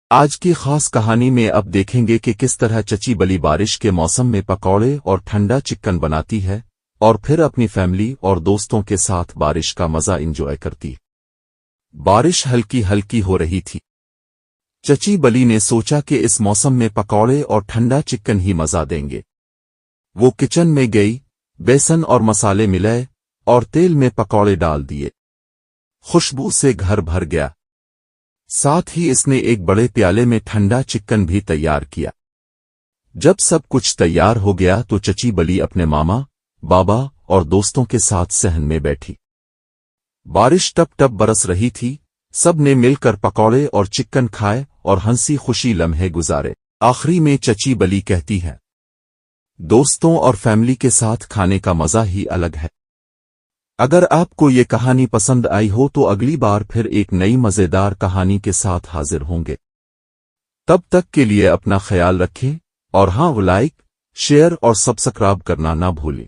آج کی خاص کہانی میں اب دیکھیں گے کہ کس طرح چچی بلی بارش کے موسم میں پکوڑے اور ٹھنڈا چکن بناتی ہے اور پھر اپنی فیملی اور دوستوں کے ساتھ بارش کا مزہ انجوائے کرتی۔ بارش ہلکی ہلکی ہو رہی تھی۔ چچی بلی نے سوچا کہ اس موسم میں پکوڑے اور ٹھنڈا چکن ہی مزہ دیں گے۔ وہ کچن میں گئی، بیسن اور مسالے ملائے اور تیل میں پکوڑے ڈال دیے۔ خوشبو سے گھر بھر گیا۔ ساتھ ہی اس نے ایک بڑے پیالے میں ٹھنڈا چکن بھی تیار کیا۔ جب سب کچھ تیار ہو گیا تو چچی بلی اپنے ماما، بابا اور دوستوں کے ساتھ صحن میں بیٹھی۔ بارش ٹپ ٹپ برس رہی تھی۔ سب نے مل کر پکوڑے اور چکن کھائے اور ہنسی خوشی لمحے گزارے۔ آخری میں چچی بلی کہتی ہے، دوستوں اور فیملی کے ساتھ کھانے کا مزہ ہی الگ ہے۔ اگر آپ کو یہ کہانی پسند آئی ہو تو اگلی بار پھر ایک نئی مزیدار کہانی کے ساتھ حاضر ہوں گے۔ تب تک کے لیے اپنا خیال رکھیں اور ہاں، لائک، شیئر اور سبسکرائب کرنا نہ بھولیں۔